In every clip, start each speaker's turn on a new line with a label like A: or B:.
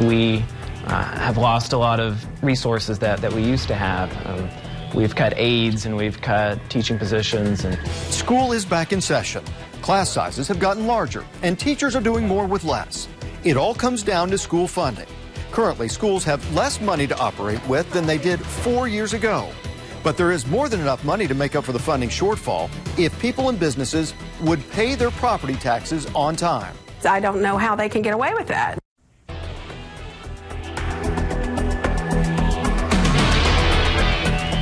A: we have lost a lot of resources that we used to have. We've cut aides and we've cut teaching positions.
B: School is back in session. Class sizes have gotten larger and teachers are doing more with less. It all comes down to school funding. Currently, schools have less money to operate with than they did 4 years ago. But there is more than enough money to make up for the funding shortfall if people and businesses would pay their property taxes on time.
C: I don't know how they can get away with that.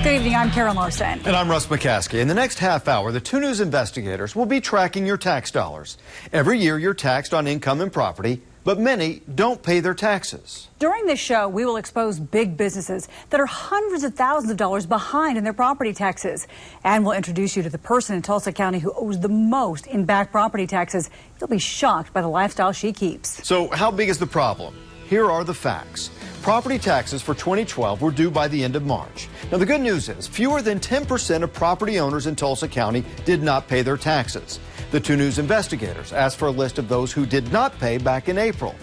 D: Good evening, I'm Karen Larson.
B: And I'm Russ McCaskey. In the next half hour, the 2 News investigators will be tracking your tax dollars. Every year, you're taxed on income and property, but many don't pay their taxes.
D: During this show, we will expose big businesses that are hundreds of thousands of dollars behind in their property taxes. And we'll introduce you to the person in Tulsa County who owes the most in back property taxes. You'll be shocked by the lifestyle she keeps.
B: So how big is the problem? Here are the facts. Property taxes for 2012 were due by the end of March. Now, the good news is fewer than 10% of property owners in Tulsa County did not pay their taxes. The 2 News investigators asked for a list of those who did not pay back in April.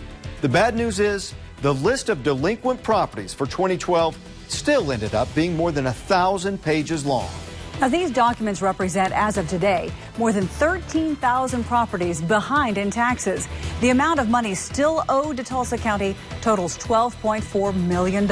B: The bad news is the list of delinquent properties for 2012 still ended up being more than 1,000 pages long.
D: Now, these documents represent, as of today, more than 13,000 properties behind in taxes. The amount of money still owed to Tulsa County totals $12.4 million.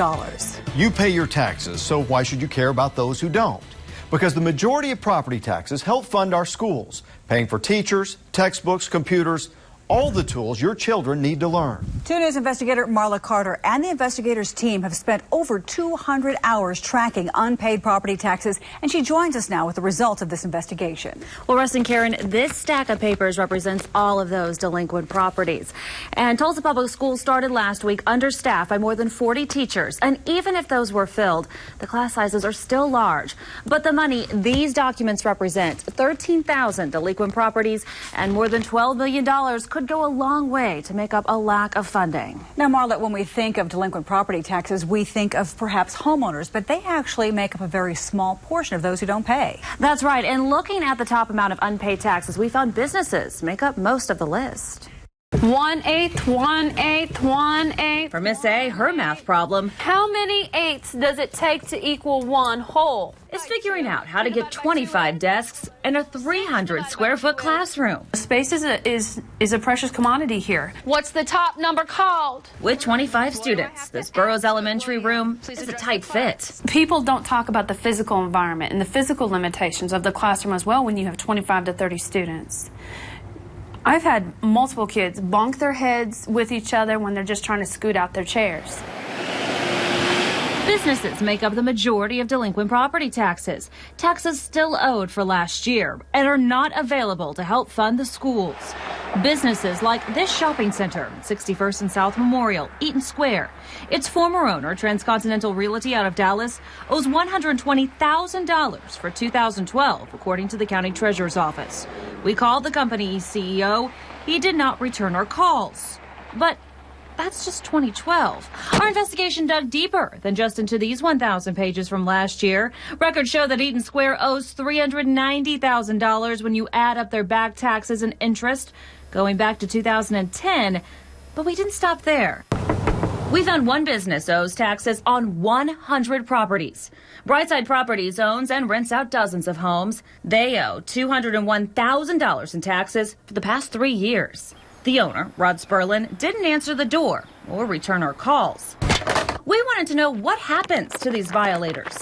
B: You pay your taxes, so why should you care about those who don't? Because the majority of property taxes help fund our schools, paying for teachers, textbooks, computers, all the tools your children need to learn.
D: 2 News investigator Marla Carter and the investigators team have spent over 200 hours tracking unpaid property taxes, and she joins us now with the results of this investigation.
E: Well, Russ and Karen, this stack of papers represents all of those delinquent properties. And Tulsa Public Schools started last week understaffed by more than 40 teachers. And even if those were filled, the class sizes are still large. But the money these documents represent, 13,000 delinquent properties and more than $12 million, could go a long way to make up a lack of funding.
D: Now, Marla, when we think of delinquent property taxes, we think of perhaps homeowners, but they actually make up a very small portion of those who don't pay.
E: That's right. And looking at the top amount of unpaid taxes, we found businesses make up most of the list.
F: 1/8, 1/8, 1/8.
E: For Miss A, her math problem.
F: How many eighths does it take to equal one whole?
E: Is figuring out how to get 25 desks in a 300-square-foot classroom.
F: Space is a precious commodity here. What's the top number called?
E: With 25 students, this Burroughs Elementary room is a tight fit.
F: People don't talk about the physical environment and the physical limitations of the classroom as well when you have 25 to 30 students. I've had multiple kids bonk their heads with each other when they're just trying to scoot out their chairs.
E: Businesses make up the majority of delinquent property taxes. Taxes still owed for last year and are not available to help fund the schools. Businesses like this shopping center, 61st and South Memorial, Eaton Square. Its former owner, Transcontinental Realty out of Dallas, owes $120,000 for 2012, according to the county treasurer's office. We called the company's CEO. He did not return our calls. But that's just 2012. Our investigation dug deeper than just into these 1,000 pages from last year. Records show that Eaton Square owes $390,000 when you add up their back taxes and interest, going back to 2010. But we didn't stop there. We found one business owes taxes on 100 properties. Brightside Properties owns and rents out dozens of homes. They owe $201,000 in taxes for the past 3 years. The owner, Rod Sperlin, didn't answer the door or return our calls. We wanted to know what happens to these violators.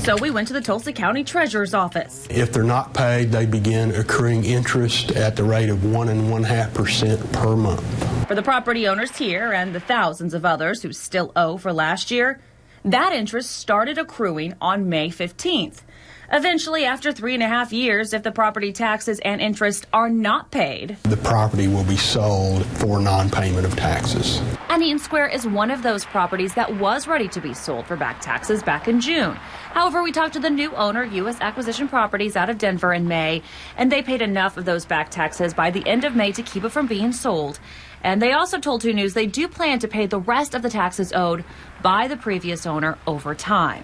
E: So we went to the Tulsa County Treasurer's office.
G: If they're not paid, they begin accruing interest at the rate of 1.5% per month.
E: For the property owners here and the thousands of others who still owe for last year, that interest started accruing on May 15th. Eventually, after 3.5 years, if the property taxes and interest are not paid,
G: the property will be sold for non-payment of taxes.
E: And Eaton Square is one of those properties that was ready to be sold for back taxes back in June. However, we talked to the new owner, U.S. Acquisition Properties out of Denver in May, and they paid enough of those back taxes by the end of May to keep it from being sold. And they also told 2 News they do plan to pay the rest of the taxes owed by the previous owner over time.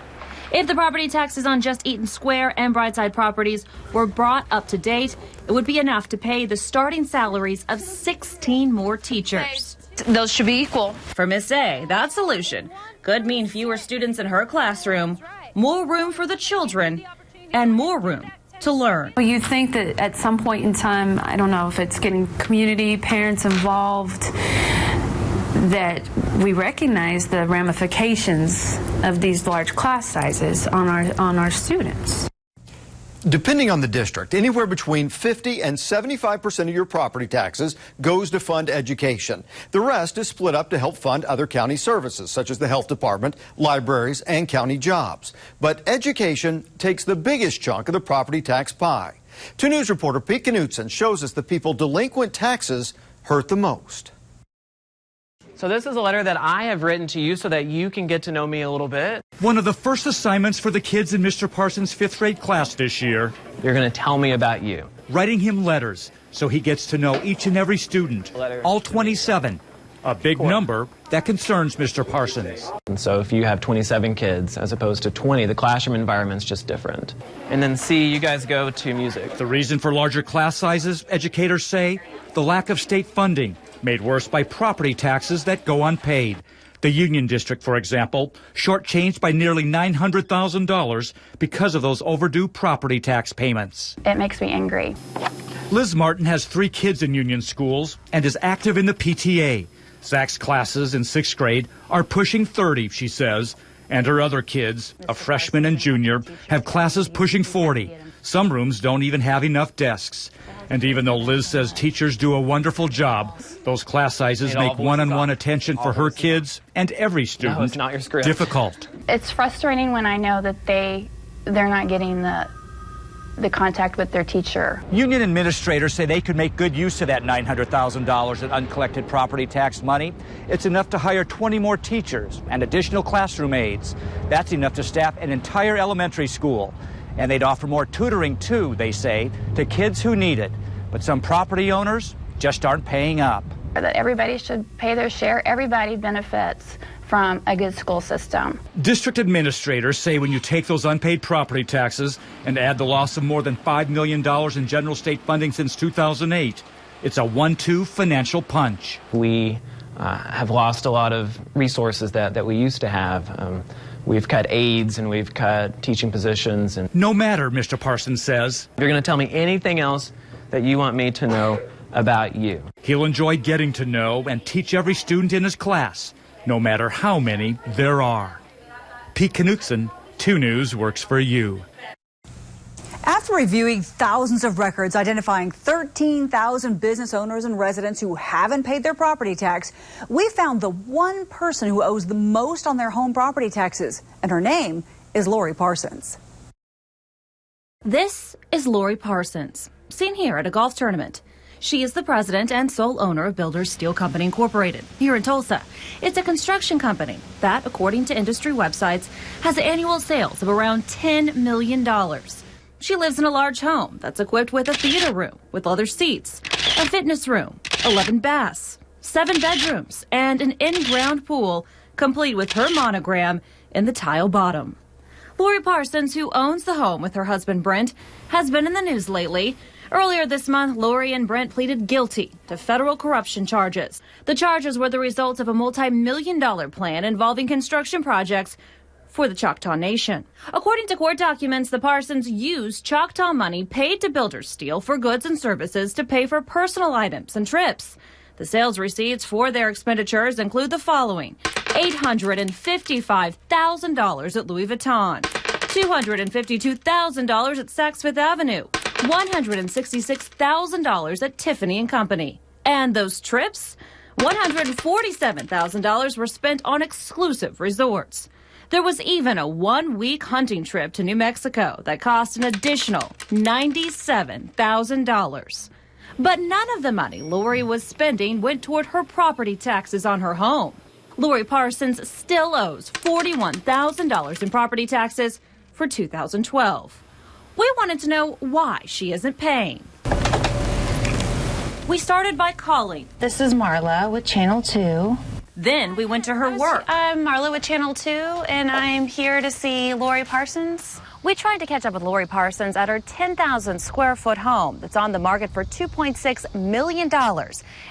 E: If the property taxes on just Eaton Square and Brightside Properties were brought up to date, it would be enough to pay the starting salaries of 16 more teachers.
F: Those should be equal.
E: For Miss A, that solution could mean fewer students in her classroom, more room for the children, and more room to learn.
F: Well, you think that at some point in time, I don't know if it's getting community, parents involved, that we recognize the ramifications of these large class sizes on our students.
B: Depending on the district, anywhere between 50 and 75% of your property taxes goes to fund education. The rest is split up to help fund other county services, such as the health department, libraries, and county jobs. But education takes the biggest chunk of the property tax pie. 2 News reporter Pete Knutson shows us the people delinquent taxes hurt the most.
A: So this is a letter that I have written to you so that you can get to know me a little bit.
H: One of the first assignments for the kids in Mr. Parsons' 5th grade class this year.
A: You're going to tell me about you.
H: Writing him letters so he gets to know each and every student, all 27. A big number that concerns Mr. Parsons.
A: And so if you have 27 kids as opposed to 20, the classroom environment's just different. And then C, you guys go to music.
H: The reason for larger class sizes, educators say, the lack of state funding, made worse by property taxes that go unpaid. The Union District, for example, shortchanged by nearly $900,000 because of those overdue property tax payments.
I: It makes me angry.
H: Liz Martin has 3 kids in Union schools and is active in the PTA. Zach's classes in 6th grade are pushing 30, she says, and her other kids, a freshman and junior, have classes pushing 40. Some rooms don't even have enough desks. And even though Liz says teachers do a wonderful job, those class sizes make one-on-one attention for her kids and every student difficult.
I: It's frustrating when I know that they're not getting the contact with their teacher.
H: Union administrators say they could make good use of that $900,000 in uncollected property tax money. It's enough to hire 20 more teachers and additional classroom aides. That's enough to staff an entire elementary school. And they'd offer more tutoring, too, they say, to kids who need it. But some property owners just aren't paying up.
I: That everybody should pay their share. Everybody benefits from a good school system.
H: District administrators say when you take those unpaid property taxes and add the loss of more than $5 million in general state funding since 2008, it's a 1-2 financial punch.
A: We have lost a lot of resources that we used to have. We've cut aides and we've cut teaching positions. And
H: no matter, Mr. Parsons says.
A: If you're going to tell me anything else that you want me to know about you.
H: He'll enjoy getting to know and teach every student in his class, no matter how many there are. Pete Knutson, 2 News works for you.
D: After reviewing thousands of records identifying 13,000 business owners and residents who haven't paid their property tax, we found the one person who owes the most on their home property taxes, and her name is Lori Parsons.
E: This is Lori Parsons, seen here at a golf tournament. She is the president and sole owner of Builders Steel Company Incorporated here in Tulsa. It's a construction company that, according to industry websites, has annual sales of around $10 million. She lives in a large home that's equipped with a theater room with leather seats, a fitness room, 11 baths, 7 bedrooms, and an in-ground pool, complete with her monogram in the tile bottom. Lori Parsons, who owns the home with her husband Brent, has been in the news lately. Earlier this month, Lori and Brent pleaded guilty to federal corruption charges. The charges were the result of a multi-million-dollar plan involving construction projects for the Choctaw Nation. According to court documents, the Parsons used Choctaw money paid to Builders Steel for goods and services to pay for personal items and trips. The sales receipts for their expenditures include the following: $855,000 at Louis Vuitton, $252,000 at Saks Fifth Avenue, $166,000 at Tiffany & Company. And those trips? $147,000 were spent on exclusive resorts. There was even a 1-week hunting trip to New Mexico that cost an additional $97,000. But none of the money Lori was spending went toward her property taxes on her home. Lori Parsons still owes $41,000 in property taxes for 2012. We wanted to know why she isn't paying. We started by calling.
J: This is Marla with Channel 2.
E: Then we went to her work.
J: I'm Marla with Channel 2, and I'm here to see Lori Parsons.
E: We tried to catch up with Lori Parsons at her 10,000 square foot home that's on the market for $2.6 million.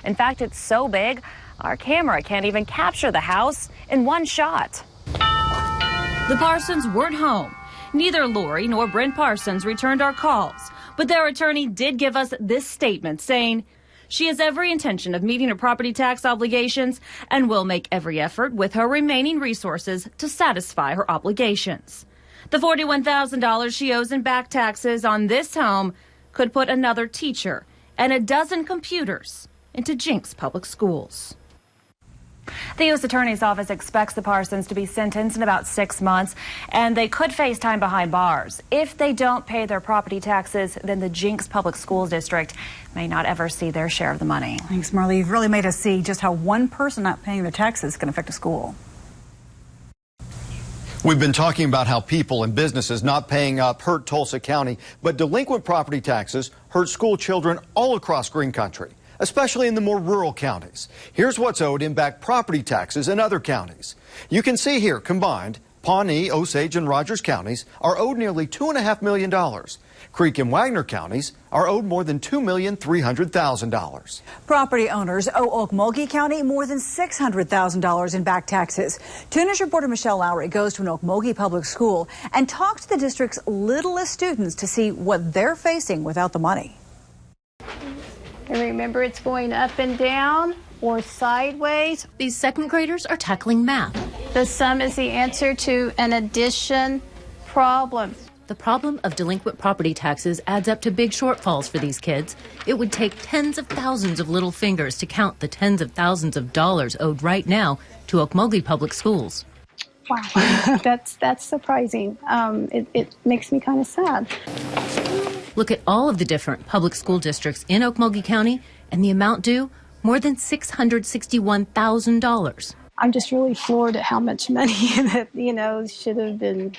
E: In fact, it's so big,
K: Our camera can't even capture the house in one shot.
E: The Parsons weren't home. Neither Lori nor Brent Parsons returned our calls, but their attorney did give us this statement saying she has every intention of meeting her property tax obligations and will make every effort with her remaining resources to satisfy her obligations. The $41,000 she owes in back taxes on this home could put another teacher and a dozen computers into Jenks Public Schools.
K: The U.S. Attorney's Office expects the Parsons to be sentenced in about 6 months, and they could face time behind bars. If they don't pay their property taxes, then the Jenks Public Schools District may not ever see their share of the money.
D: Thanks, Marley. You've really made us see just how one person not paying their taxes can affect a school.
B: We've been talking about how people and businesses not paying up hurt Tulsa County, but delinquent property taxes hurt school children all across Green Country, especially in the more rural counties. Here's what's owed in back property taxes in other counties. You can see here, combined, Pawnee, Osage, and Rogers counties are owed nearly $2.5 million. Creek and Wagner counties are owed more than $2,300,000.
D: Property owners owe Okmulgee County more than $600,000 in back taxes. 2 News reporter Michelle Lowry goes to an Okmulgee public school and talks to the district's littlest students to see what they're facing without the money.
L: And remember, it's going up and down or sideways.
M: These second graders are tackling math.
L: The sum is the answer to an addition problem.
M: The problem of delinquent property taxes adds up to big shortfalls for these kids. It would take tens of thousands of little fingers to count the tens of thousands of dollars owed right now to Okmulgee Public Schools.
L: Wow, that's surprising. It makes me kind of sad.
M: Look at all of the different public school districts in Okmulgee County, and the amount due, more than $661,000.
L: I'm just really floored at how much money that, should have been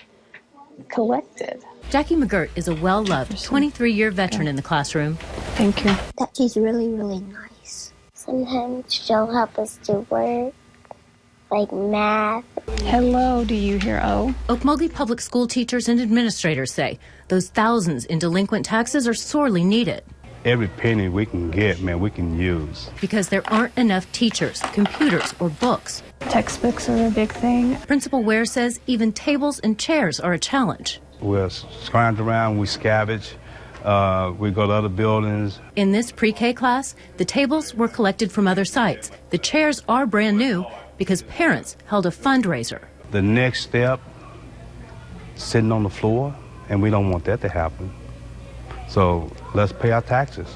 L: collected.
M: Jackie McGirt is a well-loved 23-year veteran in the classroom.
L: Thank you.
N: That she's really, really nice. Sometimes she'll help us do work, like math.
L: Hello, do you hear O?
M: Okmulgee public school teachers and administrators say those thousands in delinquent taxes are sorely needed.
O: Every penny we can get, man, we can use.
M: Because there aren't enough teachers, computers, or books.
L: Textbooks are a big thing.
M: Principal Ware says even tables and chairs are a challenge.
O: We'll scrounge around, we scavenge, we go to other buildings.
M: In this pre-K class, the tables were collected from other sites. The chairs are brand new because parents held a fundraiser.
O: The next step, sitting on the floor, and we don't want that to happen. So let's pay our taxes.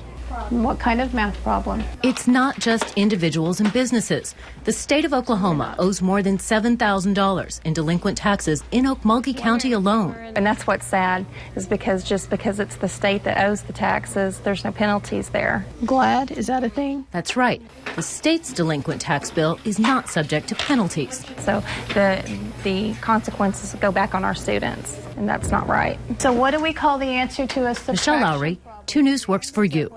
L: What kind of math problem?
M: It's not just individuals and businesses. The state of Oklahoma owes more than $7,000 in delinquent taxes in Okmulgee County alone.
P: And that's what's sad, is because just because it's the state that owes the taxes, there's no penalties there.
L: GLAD, is that a thing?
M: That's right. The state's delinquent tax bill is not subject to penalties.
P: So the consequences go back on our students, and that's not right.
L: So what do we call the answer to a subtraction?
M: Michelle Lowry, 2 News works for you.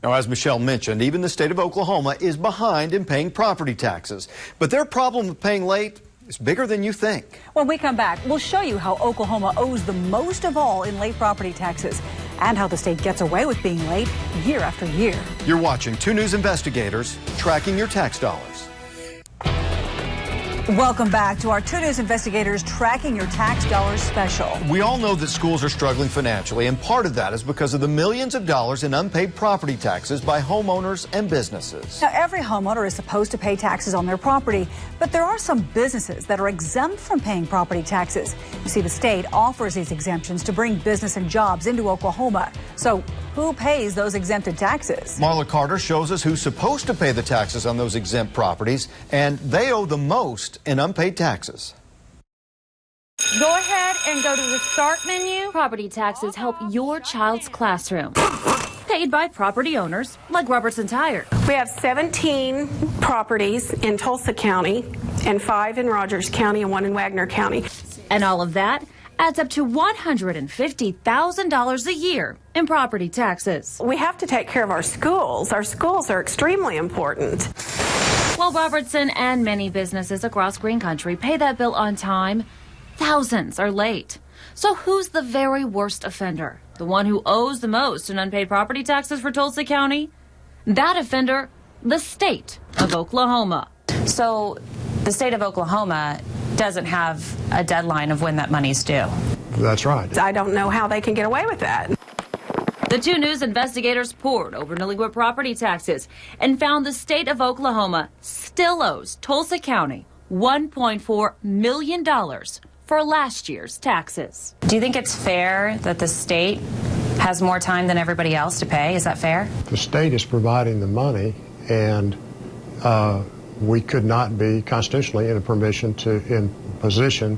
B: Now, as Michelle mentioned, even the state of Oklahoma is behind in paying property taxes. But their problem with paying late is bigger than you think.
D: When we come back, we'll show you how Oklahoma owes the most of all in late property taxes and how the state gets away with being late year after year.
B: You're watching 2 News investigators tracking your tax dollars.
D: Welcome back to our 2 News investigators tracking your tax dollars special.
B: We all know that schools are struggling financially, and part of that is because of the millions of dollars in unpaid property taxes by homeowners and businesses.
D: Now, every homeowner is supposed to pay taxes on their property, but there are some businesses that are exempt from paying property taxes. You see, the state offers these exemptions to bring business and jobs into Oklahoma. So who pays those exempted taxes?
B: Marla Carter shows us who's supposed to pay the taxes on those exempt properties, and they owe the most in unpaid taxes.
E: Go ahead and go to the Start menu. Property taxes help your child's classroom. Paid by property owners like Robertson Tire.
C: We have 17 properties in Tulsa County and 5 in Rogers County and 1 in Wagner County.
E: And all of that adds up to $150,000 a year in property taxes.
C: We have to take care of our schools. Our schools are extremely important.
E: While Robertson and many businesses across Green Country pay that bill on time, thousands are late. So who's the very worst offender? The one who owes the most in unpaid property taxes for Tulsa County? That offender the state of Oklahoma.
K: So the state of Oklahoma doesn't have a deadline of when that money's due.
B: That's right.
C: I don't know how they can get away with that.
E: The 2 News investigators pored over delinquent property taxes and found the state of Oklahoma still owes Tulsa County $1.4 million for last year's taxes.
K: Do you think it's fair that the state has more time than everybody else to pay? Is that fair?
Q: The state is providing the money, and we could not be constitutionally in position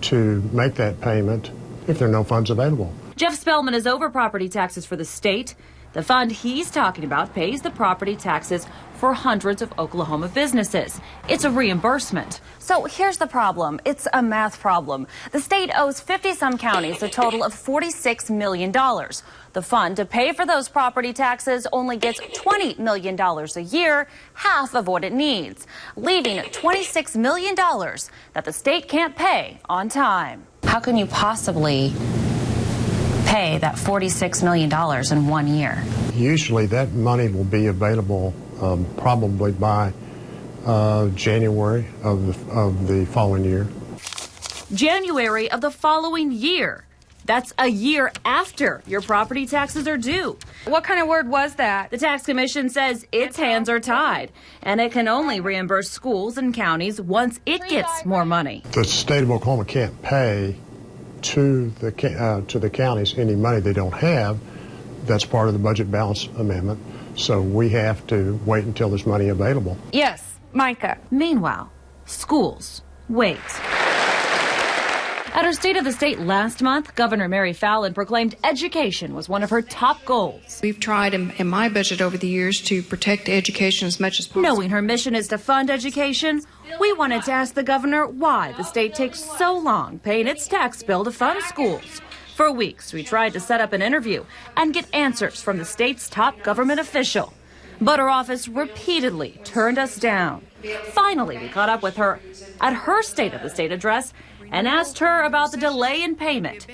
Q: to make that payment if there are no funds available.
E: Jeff Spellman is over property taxes for the state. The fund he's talking about pays the property taxes for hundreds of Oklahoma businesses. It's a reimbursement.
K: So here's the problem. It's a math problem. The state owes 50-some counties a total of $46 million. The fund to pay for those property taxes only gets $20 million a year, half of what it needs, leaving $26 million that the state can't pay on time. How can you possibly pay that $46 million in 1 year?
Q: Usually that money will be available probably by January of the following year.
E: January of the following year. That's a year after your property taxes are due.
F: What kind of word was that?
E: The tax commission says its hands are tied, and it can only reimburse schools and counties once it gets more money.
Q: The state of Oklahoma can't pay to the counties any money they don't have. That's part of the budget balance amendment. So we have to wait until there's money available.
F: Yes, Micah.
E: Meanwhile, schools wait. At her State of the State last month, Governor Mary Fallin proclaimed education was one of her top goals.
R: We've tried in my budget over the years to protect education as much as possible.
E: Knowing her mission is to fund education, we wanted to ask the governor why the state takes so long paying its tax bill to fund schools. For weeks, we tried to set up an interview and get answers from the state's top government official. But her office repeatedly turned us down. Finally, we caught up with her at her State of the State address and asked her about the delay in payment.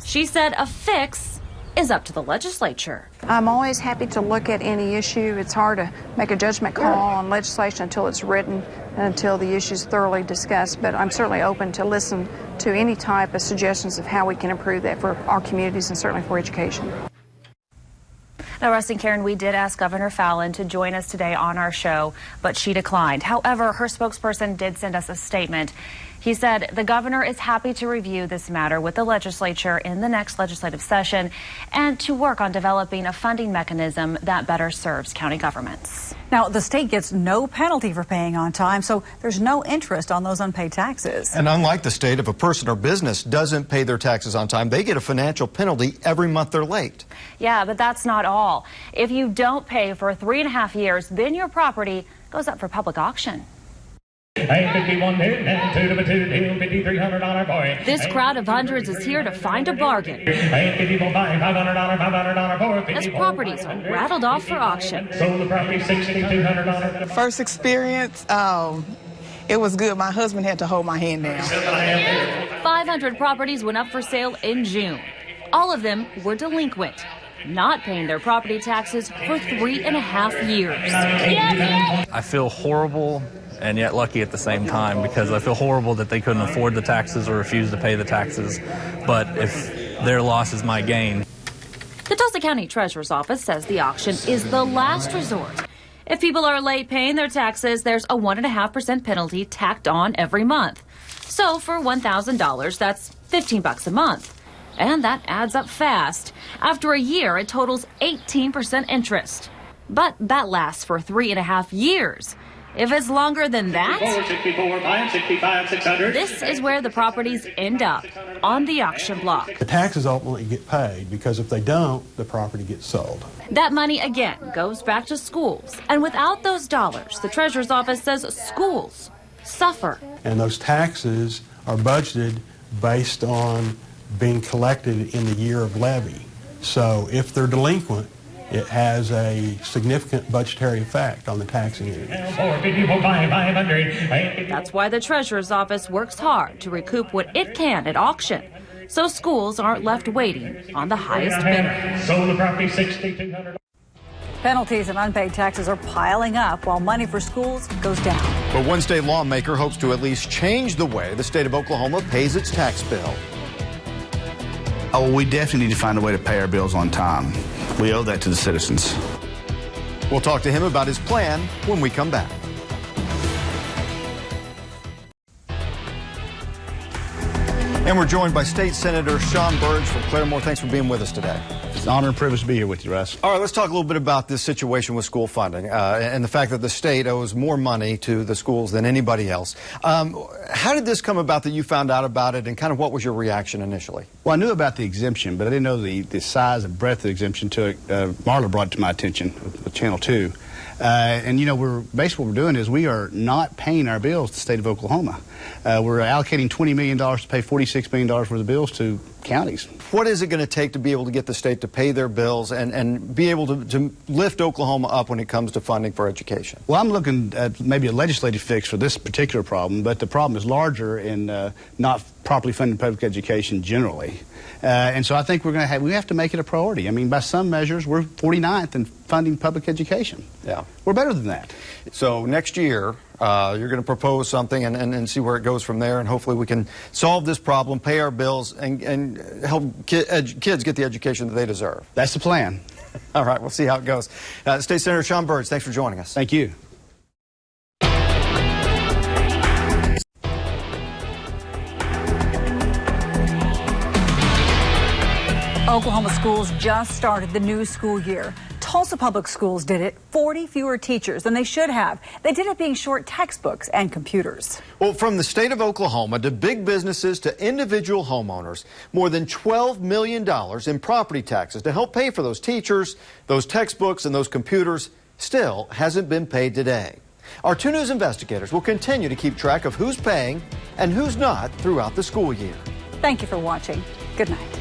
E: She said a fix is up to the legislature.
P: I'm always happy to look at any issue. It's hard to make a judgment call on legislation until it's written and until the issue is thoroughly discussed, but I'm certainly open to listen to any type of suggestions of how we can improve that for our communities and certainly for education.
K: Now, Rusty and Karen, we did ask Governor Fallin to join us today on our show, but she declined. However, her spokesperson did send us a statement. He said the governor is happy to review this matter with the legislature in the next legislative session and to work on developing a funding mechanism that better serves county governments.
D: Now, the state gets no penalty for paying on time, so there's no interest on those unpaid taxes.
B: And unlike the state, if a person or business doesn't pay their taxes on time, they get a financial penalty every month they're late.
K: Yeah, but that's not all. If you don't pay for 3.5 years, then your property goes up for public auction.
E: This crowd of hundreds is here to find a bargain as properties are rattled off for auction.
S: First experience, it was good. My husband had to hold my hand down.
E: 500 properties went up for sale in June. All of them were delinquent, not paying their property taxes for 3.5 years.
T: I feel horrible and yet lucky at the same time, because I feel horrible that they couldn't afford the taxes or refuse to pay the taxes. But if their loss is my gain.
E: The Tulsa County Treasurer's Office says the auction is the last resort. If people are late paying their taxes, there's a 1.5% penalty tacked on every month. So for $1,000, that's $15 a month. And that adds up fast. After a year, it totals 18% interest. But that lasts for 3.5 years. If it's longer than that,
U: 600.
E: This is where the properties end up, on the auction block.
G: The taxes ultimately get paid, because if they don't, the property gets sold.
E: That money, again, goes back to schools. And without those dollars, the Treasurer's Office says schools suffer.
G: And those taxes are budgeted based on being collected in the year of levy. So if they're delinquent, it has a significant budgetary effect on the taxing entities.
E: That's why the Treasurer's Office works hard to recoup what it can at auction, so schools aren't left waiting on the highest bidder.
U: Sold the property $6,200.
D: Penalties and unpaid taxes are piling up while money for schools goes down.
B: But one state lawmaker hopes to at least change the way the state of Oklahoma pays its tax bill.
U: Oh, we definitely need to find a way to pay our bills on time. We owe that to the citizens.
B: We'll talk to him about his plan when we come back. And we're joined by State Senator Sean Burge from Claremore. Thanks for being with us today.
U: It's an honor and privilege to be here with you, Russ.
B: All right, let's talk a little bit about this situation with school funding and the fact that the state owes more money to the schools than anybody else. How did this come about that you found out about it, and kind of what was your reaction initially?
U: Well, I knew about the exemption, but I didn't know the size and breadth of the exemption until Marla brought it to my attention with Channel 2. And, you know, basically what we're doing is we are not paying our bills to the state of Oklahoma. We're allocating $20 million to pay $46 million worth of bills to counties.
B: What is it going to take to be able to get the state to pay their bills and be able to lift Oklahoma up when it comes to funding for education?
U: Well, I'm looking at maybe a legislative fix for this particular problem, but the problem is larger in not properly funding public education generally. And so I think we have to make it a priority. I mean, by some measures, we're 49th in funding public education.
B: Yeah.
U: We're better than that.
B: So next year, you're going to propose something and see where it goes from there, and hopefully we can solve this problem, pay our bills, and help kids get the education that they deserve.
U: That's the plan.
B: All right, we'll see how it goes. State Senator Sean Burge, thanks for joining us.
U: Thank you.
D: Oklahoma schools just started the new school year. Tulsa Public Schools did it, 40 fewer teachers than they should have. They did it being short textbooks and computers.
B: Well, from the state of Oklahoma to big businesses to individual homeowners, more than $12 million in property taxes to help pay for those teachers, those textbooks, and those computers still hasn't been paid today. Our 2 News investigators will continue to keep track of who's paying and who's not throughout the school year.
D: Thank you for watching. Good night.